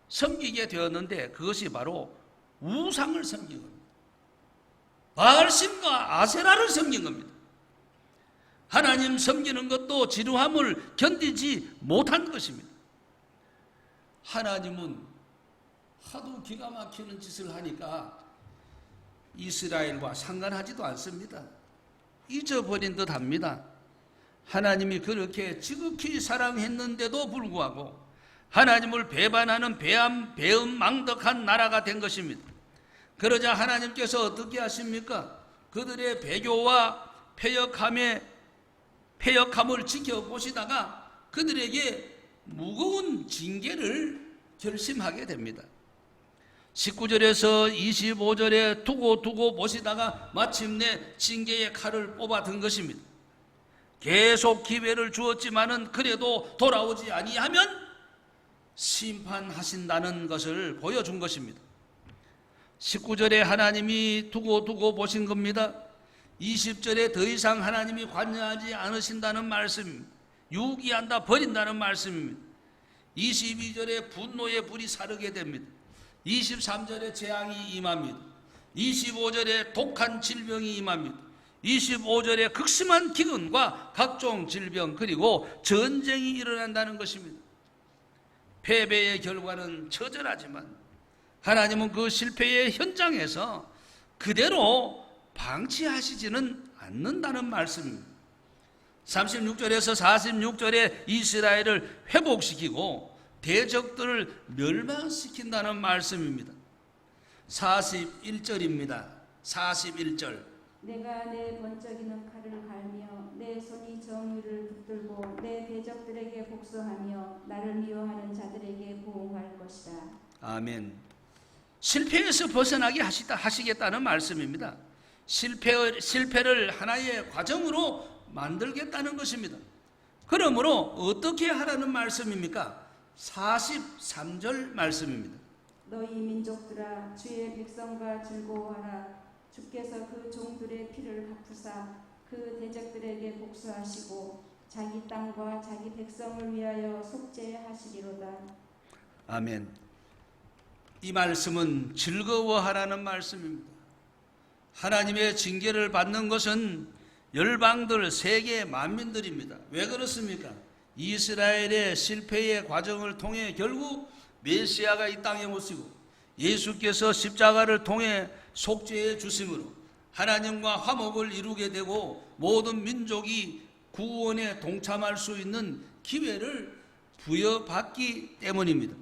섬기게 되었는데, 그것이 바로 우상을 섬긴 겁니다. 바알신과 아세라를 섬긴 겁니다. 하나님 섬기는 것도 지루함을 견디지 못한 것입니다. 하나님은 하도 기가 막히는 짓을 하니까 이스라엘과 상관하지도 않습니다. 잊어버린 듯 합니다. 하나님이 그렇게 지극히 사랑했는데도 불구하고 하나님을 배반하는 배은망덕한 나라가 된 것입니다. 그러자 하나님께서 어떻게 하십니까? 그들의 배교와 패역함을 지켜보시다가 그들에게 무거운 징계를 결심하게 됩니다. 19절에서 25절에 두고 보시다가 마침내 징계의 칼을 뽑아 든 것입니다. 계속 기회를 주었지만은 그래도 돌아오지 아니하면 심판하신다는 것을 보여준 것입니다. 19절에 하나님이 두고 보신 겁니다. 20절에 더 이상 하나님이 관여하지 않으신다는 말씀입니다. 유기한다, 버린다는 말씀입니다. 22절에 분노의 불이 사르게 됩니다. 23절에 재앙이 임합니다. 25절에 독한 질병이 임합니다. 25절에 극심한 기근과 각종 질병, 그리고 전쟁이 일어난다는 것입니다. 패배의 결과는 처절하지만 하나님은 그 실패의 현장에서 그대로 방치하시지는 않는다는 말씀입니다. 36절에서 46절에 이스라엘을 회복시키고 대적들을 멸망시킨다는 말씀입니다. 41절입니다. 41절. 내가 내 번쩍이는 칼을 갈며 내 손이 정의를 붙들고 내 대적들에게 복수하며 나를 미워하는 자들에게 보응할 것이다. 아멘. 실패에서 벗어나게 하시겠다는 말씀입니다. 실패를 하나의 과정으로 만들겠다는 것입니다. 그러므로 어떻게 하라는 말씀입니까? 43절 말씀입니다. 너희 민족들아, 주의 백성과 즐거워하라. 주께서 그 종들의 피를 갚으사 그 대적들에게 복수하시고 자기 땅과 자기 백성을 위하여 속죄하시리로다. 아멘. 이 말씀은 즐거워하라는 말씀입니다. 하나님의 징계를 받는 것은 열방들, 세계 만민들입니다. 왜 그렇습니까? 이스라엘의 실패의 과정을 통해 결국 메시아가 이 땅에 오시고 예수께서 십자가를 통해 속죄해 주심으로 하나님과 화목을 이루게 되고 모든 민족이 구원에 동참할 수 있는 기회를 부여받기 때문입니다.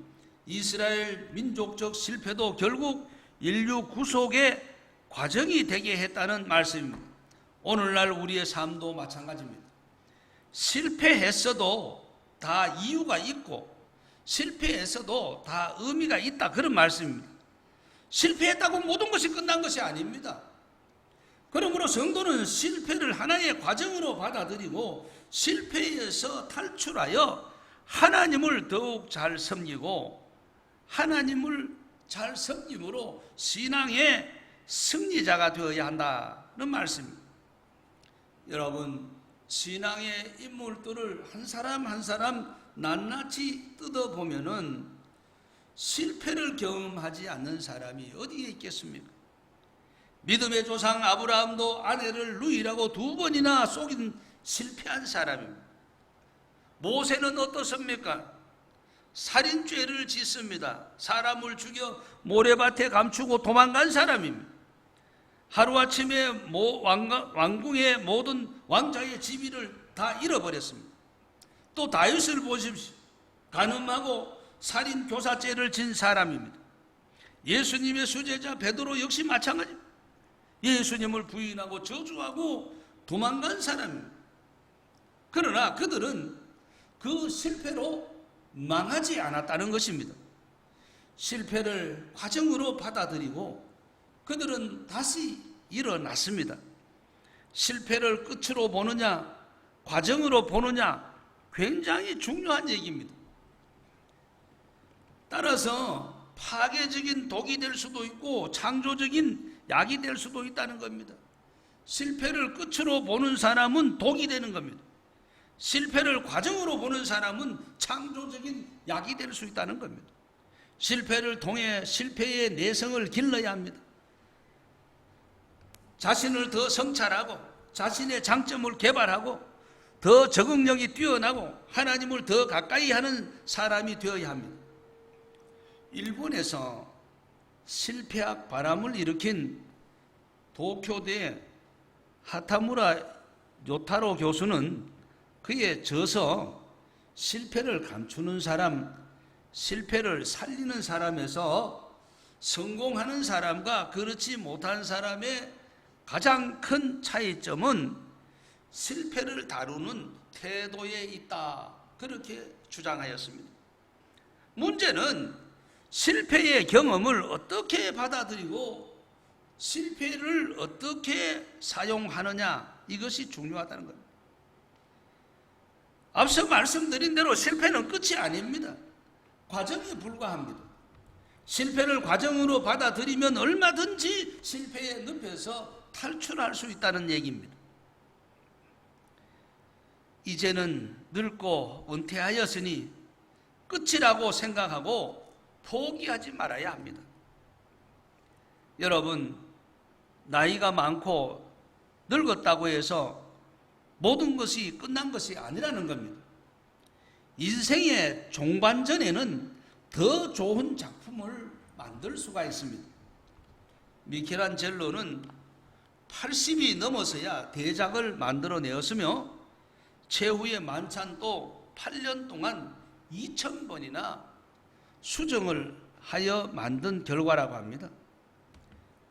이스라엘 민족적 실패도 결국 인류 구속의 과정이 되게 했다는 말씀입니다. 오늘날 우리의 삶도 마찬가지입니다. 실패했어도 다 이유가 있고 실패했어도 다 의미가 있다, 그런 말씀입니다. 실패했다고 모든 것이 끝난 것이 아닙니다. 그러므로 성도는 실패를 하나의 과정으로 받아들이고 실패에서 탈출하여 하나님을 더욱 잘 섬기고 하나님을 잘 섬김으로 신앙의 승리자가 되어야 한다는 말씀입니다. 여러분, 신앙의 인물들을 한 사람 한 사람 낱낱이 뜯어보면은 실패를 경험하지 않는 사람이 어디에 있겠습니까? 믿음의 조상 아브라함도 아내를 루이라고 2번이나 속인 실패한 사람입니다. 모세는 어떻습니까? 살인죄를 짓습니다. 사람을 죽여 모래밭에 감추고 도망간 사람입니다. 하루아침에 왕궁의 모든 왕자의 지위를 다 잃어버렸습니다. 또 다윗을 보십시오. 간음하고 살인 교사죄를 진 사람입니다. 예수님의 수제자 베드로 역시 마찬가지입니다. 예수님을 부인하고 저주하고 도망간 사람입니다. 그러나 그들은 그 실패로 망하지 않았다는 것입니다. 실패를 과정으로 받아들이고 그들은 다시 일어났습니다. 실패를 끝으로 보느냐 과정으로 보느냐 굉장히 중요한 얘기입니다. 따라서 파괴적인 독이 될 수도 있고 창조적인 약이 될 수도 있다는 겁니다. 실패를 끝으로 보는 사람은 독이 되는 겁니다. 실패를 과정으로 보는 사람은 창조적인 약이 될 수 있다는 겁니다. 실패를 통해 실패의 내성을 길러야 합니다. 자신을 더 성찰하고 자신의 장점을 개발하고 더 적응력이 뛰어나고 하나님을 더 가까이 하는 사람이 되어야 합니다. 일본에서 실패학 바람을 일으킨 도쿄대 하타무라 요타로 교수는 그에 져서 실패를 감추는 사람, 실패를 살리는 사람에서 성공하는 사람과 그렇지 못한 사람의 가장 큰 차이점은 실패를 다루는 태도에 있다. 그렇게 주장하였습니다. 문제는 실패의 경험을 어떻게 받아들이고 실패를 어떻게 사용하느냐, 이것이 중요하다는 겁니다. 앞서 말씀드린 대로 실패는 끝이 아닙니다. 과정에 불과합니다. 실패를 과정으로 받아들이면 얼마든지 실패의 늪에서 탈출할 수 있다는 얘기입니다. 이제는 늙고 은퇴하였으니 끝이라고 생각하고 포기하지 말아야 합니다. 여러분, 나이가 많고 늙었다고 해서 모든 것이 끝난 것이 아니라는 겁니다. 인생의 종반전에는 더 좋은 작품을 만들 수가 있습니다. 미켈란젤로는 80이 넘어서야 대작을 만들어내었으며 최후의 만찬도 8년 동안 2000번이나 수정을 하여 만든 결과라고 합니다.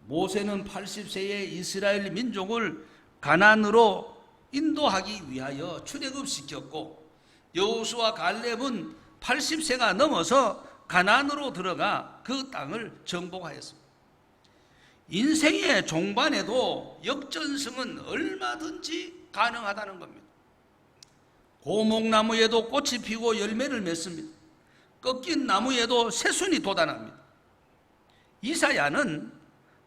모세는 80세에 이스라엘 민족을 가나안으로 인도하기 위하여 출애굽시켰고 여호수아 갈렙은 80세가 넘어서 가나안으로 들어가 그 땅을 정복하였습니다. 인생의 종반에도 역전승은 얼마든지 가능하다는 겁니다. 고목나무에도 꽃이 피고 열매를 맺습니다. 꺾인 나무에도 새순이 돋아납니다. 이사야는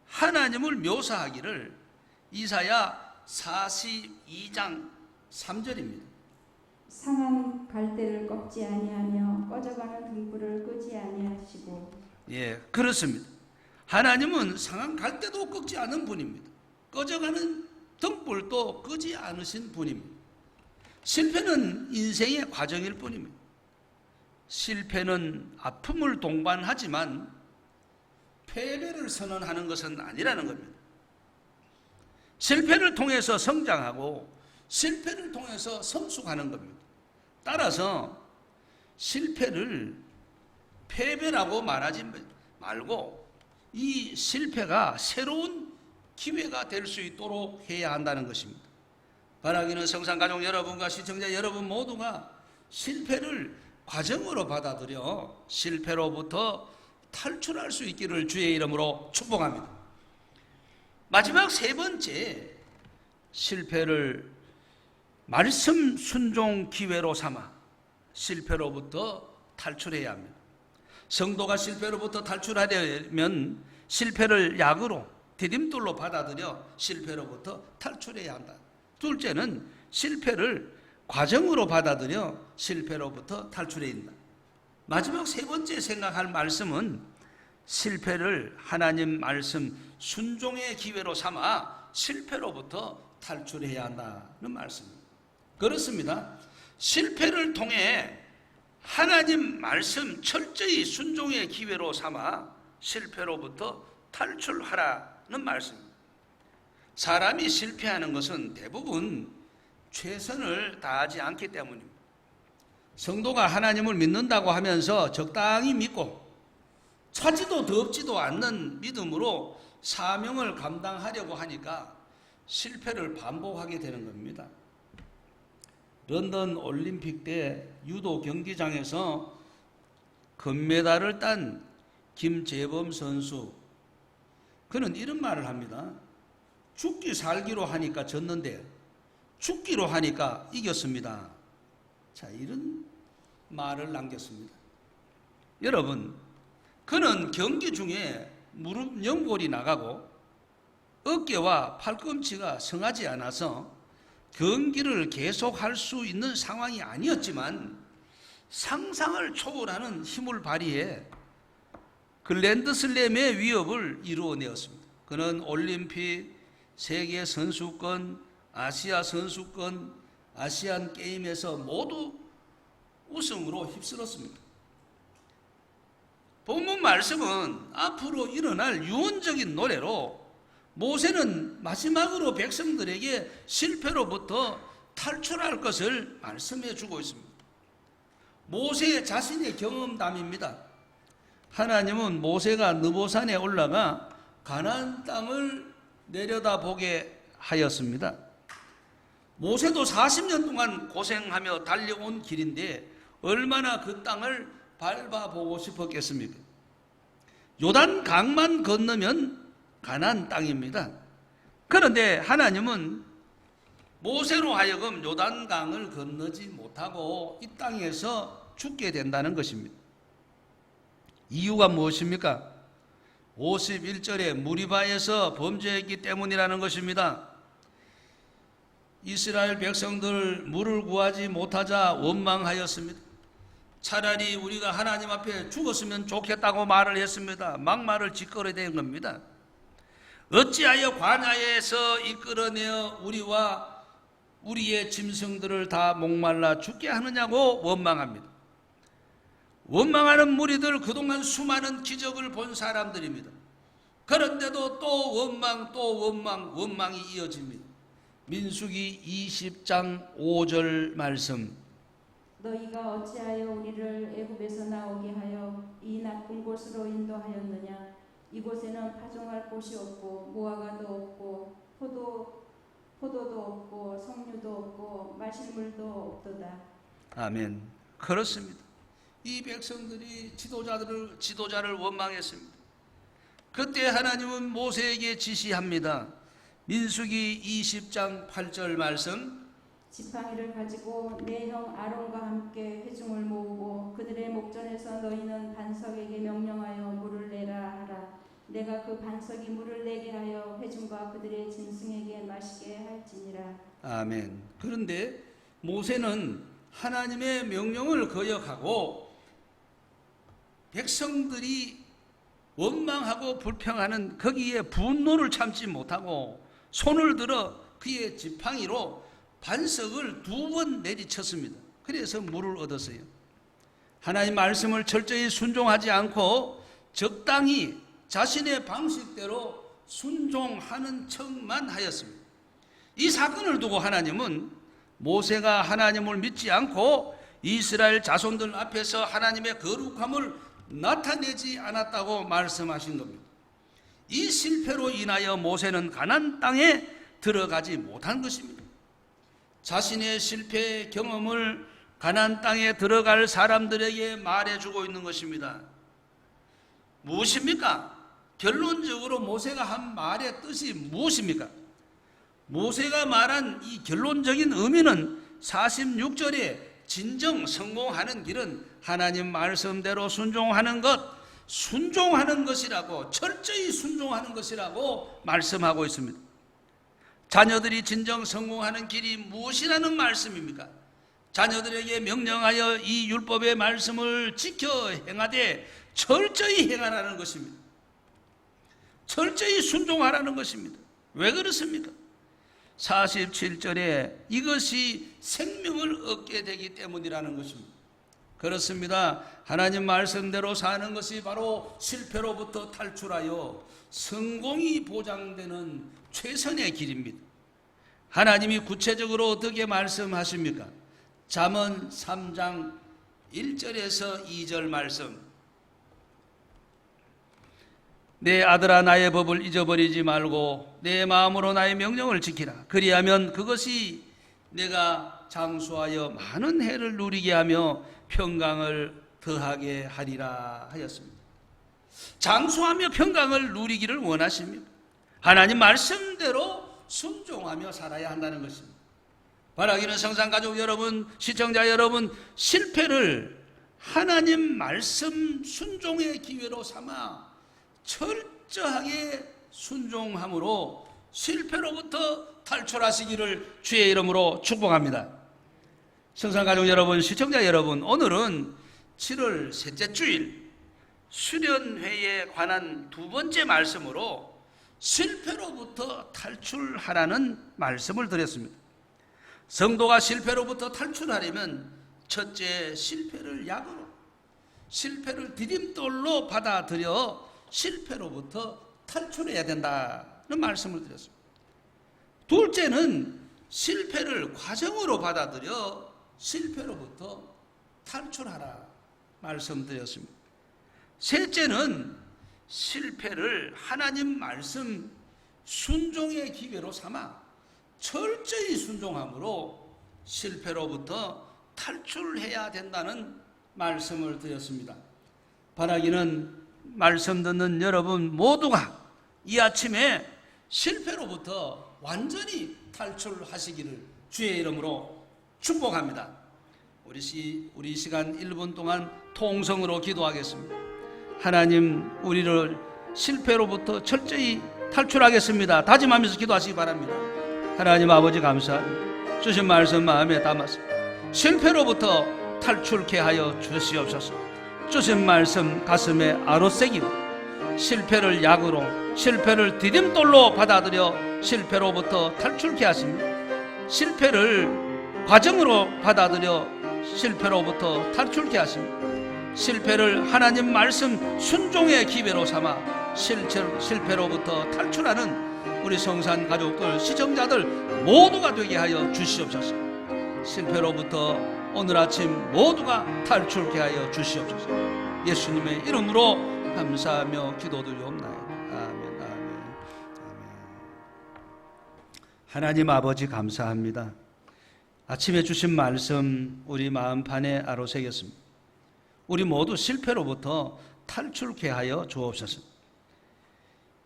하나님을 묘사하기를 이사야 42장 3절입니다. 상한 갈대를 꺾지 아니하며 꺼져가는 등불을 끄지 아니하시고. 예, 그렇습니다. 하나님은 상한 갈대도 꺾지 않은 분입니다. 꺼져가는 등불도 끄지 않으신 분입니다. 실패는 인생의 과정일 뿐입니다. 실패는 아픔을 동반하지만 패배를 선언하는 것은 아니라는 겁니다. 실패를 통해서 성장하고 실패를 통해서 성숙하는 겁니다. 따라서 실패를 패배라고 말하지 말고 이 실패가 새로운 기회가 될 수 있도록 해야 한다는 것입니다. 바라기는 성산가족 여러분과 시청자 여러분 모두가 실패를 과정으로 받아들여 실패로부터 탈출할 수 있기를 주의 이름으로 축복합니다. 마지막 세 번째, 실패를 말씀 순종 기회로 삼아 실패로부터 탈출해야 합니다. 성도가 실패로부터 탈출하려면 실패를 약으로 디딤돌로 받아들여 실패로부터 탈출해야 한다. 둘째는 실패를 과정으로 받아들여 실패로부터 탈출해야 한다. 마지막 세 번째 생각할 말씀은 실패를 하나님 말씀 순종의 기회로 삼아 실패로부터 탈출해야 한다는 말씀입니다. 그렇습니다. 실패를 통해 하나님 말씀 철저히 순종의 기회로 삼아 실패로부터 탈출하라는 말씀입니다. 사람이 실패하는 것은 대부분 최선을 다하지 않기 때문입니다. 성도가 하나님을 믿는다고 하면서 적당히 믿고 차지도 덥지도 않는 믿음으로 사명을 감당하려고 하니까 실패를 반복하게 되는 겁니다. 런던 올림픽 때 유도 경기장에서 금메달을 딴 김재범 선수, 그는 이런 말을 합니다. 죽기 살기로 하니까 졌는데 죽기로 하니까 이겼습니다. 자, 이런 말을 남겼습니다. 여러분, 그는 경기 중에 무릎 연골이 나가고 어깨와 팔꿈치가 성하지 않아서 경기를 계속할 수 있는 상황이 아니었지만 상상을 초월하는 힘을 발휘해 글랜드슬램의 위협을 이루어내었습니다. 그는 올림픽, 세계 선수권, 아시아 선수권, 아시안 게임에서 모두 우승으로 휩쓸었습니다. 본문 말씀은 앞으로 일어날 유언적인 노래로 모세는 마지막으로 백성들에게 실패로부터 탈출할 것을 말씀해 주고 있습니다. 모세 자신의 경험담입니다. 하나님은 모세가 느보산에 올라가 가나안 땅을 내려다보게 하였습니다. 모세도 40년 동안 고생하며 달려온 길인데 얼마나 그 땅을 밟아보고 싶었겠습니까? 요단 강만 건너면 가나안 땅입니다. 그런데 하나님은 모세로 하여금 요단 강을 건너지 못하고 이 땅에서 죽게 된다는 것입니다. 이유가 무엇입니까? 51절에 무리바에서 범죄했기 때문이라는 것입니다. 이스라엘 백성들 물을 구하지 못하자 원망하였습니다. 차라리 우리가 하나님 앞에 죽었으면 좋겠다고 말을 했습니다. 막말을 짓거려댄 겁니다. 어찌하여 광야에서 이끌어내어 우리와 우리의 짐승들을 다 목말라 죽게 하느냐고 원망합니다. 원망하는 무리들, 그동안 수많은 기적을 본 사람들입니다. 그런데도 또 원망, 또 원망, 원망이 이어집니다. 민수기 20장 5절 말씀. 너희가 어찌하여 우리를 애굽에서 나오게 하여 이 나쁜 곳으로 인도하였느냐? 이곳에는 파종할 곳이 없고 무화과도 없고 포도도 없고 석류도 없고 마실 물도 없도다. 아멘. 그렇습니다. 이 백성들이 지도자를 원망했습니다. 그때 하나님은 모세에게 지시합니다. 민수기 20장 8절 말씀. 지팡이를 가지고 내 형 아론과 함께 회중을 모으고 그들의 목전에서 너희는 반석에게 명령하여 물을 내라 하라. 내가 그 반석이 물을 내게 하여 회중과 그들의 짐승에게 마시게 할지니라. 아멘. 그런데 모세는 하나님의 명령을 거역하고 백성들이 원망하고 불평하는 거기에 분노를 참지 못하고 손을 들어 그의 지팡이로 반석을 2번 내리쳤습니다. 그래서 물을 얻었어요. 하나님 말씀을 철저히 순종하지 않고 적당히 자신의 방식대로 순종하는 척만 하였습니다. 이 사건을 두고 하나님은 모세가 하나님을 믿지 않고 이스라엘 자손들 앞에서 하나님의 거룩함을 나타내지 않았다고 말씀하신 겁니다. 이 실패로 인하여 모세는 가나안 땅에 들어가지 못한 것입니다. 자신의 실패 경험을 가나안 땅에 들어갈 사람들에게 말해주고 있는 것입니다. 무엇입니까? 결론적으로 모세가 한 말의 뜻이 무엇입니까? 모세가 말한 이 결론적인 의미는 46절에 진정 성공하는 길은 하나님 말씀대로 순종하는 것이라고, 철저히 순종하는 것이라고 말씀하고 있습니다. 자녀들이 진정 성공하는 길이 무엇이라는 말씀입니까? 자녀들에게 명령하여 이 율법의 말씀을 지켜 행하되 철저히 행하라는 것입니다. 철저히 순종하라는 것입니다. 왜 그렇습니까? 47절에 이것이 생명을 얻게 되기 때문이라는 것입니다. 그렇습니다. 하나님 말씀대로 사는 것이 바로 실패로부터 탈출하여 성공이 보장되는 최선의 길입니다. 하나님이 구체적으로 어떻게 말씀하십니까? 잠언 3장 1절에서 2절 말씀. 내 아들아 나의 법을 잊어버리지 말고 내 마음으로 나의 명령을 지키라. 그리하면 그것이 내가 장수하여 많은 해를 누리게 하며 평강을 더하게 하리라 하였습니다. 장수하며 평강을 누리기를 원하십니까? 하나님 말씀대로 순종하며 살아야 한다는 것입니다. 바라기는 성산가족 여러분, 시청자 여러분, 실패를 하나님 말씀 순종의 기회로 삼아 철저하게 순종함으로 실패로부터 탈출하시기를 주의 이름으로 축복합니다. 성산가족 여러분, 시청자 여러분, 오늘은 7월 셋째 주일 수련회에 관한 두 번째 말씀으로 실패로부터 탈출하라는 말씀을 드렸습니다. 성도가 실패로부터 탈출하려면 첫째, 실패를 약으로, 실패를 디딤돌로 받아들여 실패로부터 탈출해야 된다는 말씀을 드렸습니다. 둘째는 실패를 과정으로 받아들여 실패로부터 탈출하라 말씀드렸습니다. 셋째는 실패를 하나님 말씀 순종의 기회로 삼아 철저히 순종함으로 실패로부터 탈출해야 된다는 말씀을 드렸습니다. 바라기는 말씀 듣는 여러분 모두가 이 아침에 실패로부터 완전히 탈출하시기를 주의 이름으로 축복합니다. 우리 시간 1분 동안 통성으로 기도하겠습니다. 하나님, 우리를 실패로부터 철저히 탈출하겠습니다. 다짐하면서 기도하시기 바랍니다. 하나님 아버지 감사합니다. 주신 말씀 마음에 담았습니다. 실패로부터 탈출케 하여 주시옵소서. 주신 말씀 가슴에 아로새기고 실패를 약으로, 실패를 디딤돌로 받아들여 실패로부터 탈출케 하십니다. 실패를 과정으로 받아들여 실패로부터 탈출케 하십니다. 실패를 하나님 말씀 순종의 기회로 삼아 실패로부터 탈출하는 우리 성산 가족들, 시청자들 모두가 되게 하여 주시옵소서. 실패로부터 오늘 아침 모두가 탈출케 하여 주시옵소서. 예수님의 이름으로 감사하며 기도드리옵나이다. 아멘, 아멘, 아멘. 하나님 아버지 감사합니다. 아침에 주신 말씀 우리 마음판에 아로새겼습니다. 우리 모두 실패로부터 탈출케 하여 주옵소서.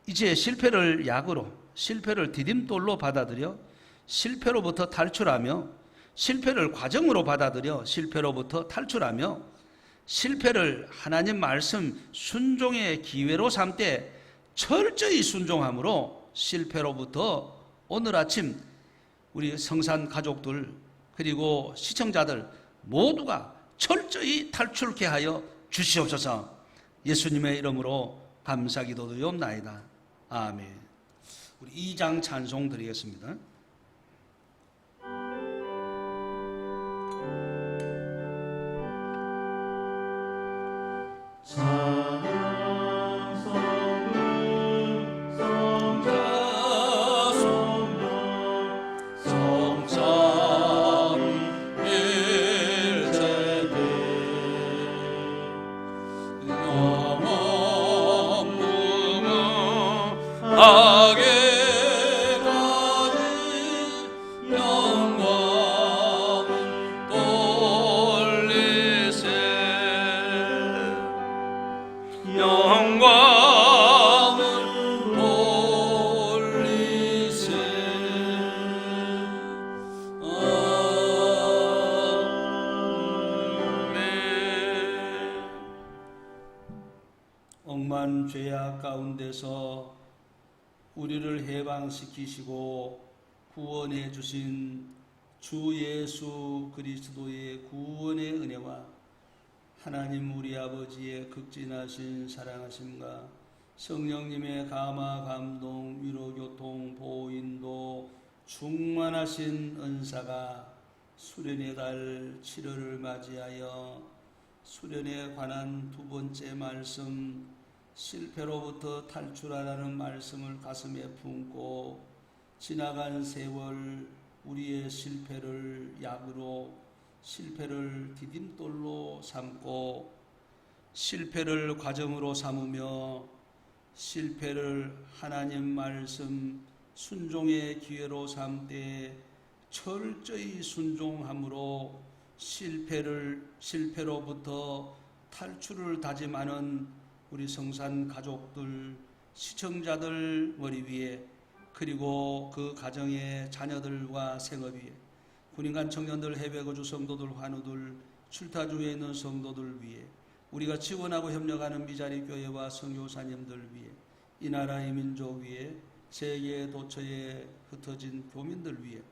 이제 실패를 약으로, 실패를 디딤돌로 받아들여 실패로부터 탈출하며 실패를 과정으로 받아들여 실패로부터 탈출하며 실패를 하나님 말씀 순종의 기회로 삼되 철저히 순종함으로 실패로부터 오늘 아침 우리 성산 가족들 그리고 시청자들 모두가 철저히 탈출케 하여 주시옵소서. 예수님의 이름으로 감사기도드리옵나이다. 아멘. 우리 2장 찬송 드리겠습니다. 억만 죄악 가운데서 우리를 해방시키시고 구원해 주신 주 예수 그리스도의 구원의 은혜와 하나님 우리 아버지의 극진하신 사랑하심과 성령님의 감화 감동 위로 교통 보인도 충만하신 은사가 수련의 달 7월을 맞이하여 수련에 관한 두 번째 말씀, 실패로부터 탈출하라는 말씀을 가슴에 품고 지나간 세월 우리의 실패를 약으로, 실패를 디딤돌로 삼고 실패를 과정으로 삼으며 실패를 하나님 말씀 순종의 기회로 삼되 철저히 순종함으로 실패로부터 탈출을 다짐하는 우리 성산 가족들, 시청자들 머리 위에, 그리고 그 가정의 자녀들과 생업 위에, 군인간 청년들, 해외 거주 성도들, 환우들, 출타중에 있는 성도들 위에, 우리가 지원하고 협력하는 미자리 교회와 선교사님들 위에, 이 나라의 민족 위에, 세계 도처에 흩어진 교민들 위에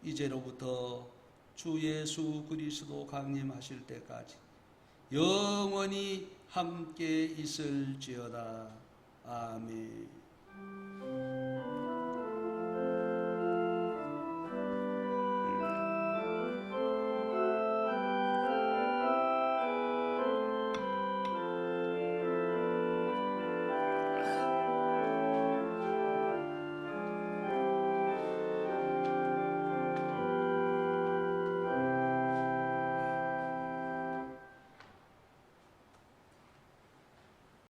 이제로부터 주 예수 그리스도 강림하실 때까지 영원히 함께 있을지어다. 아멘.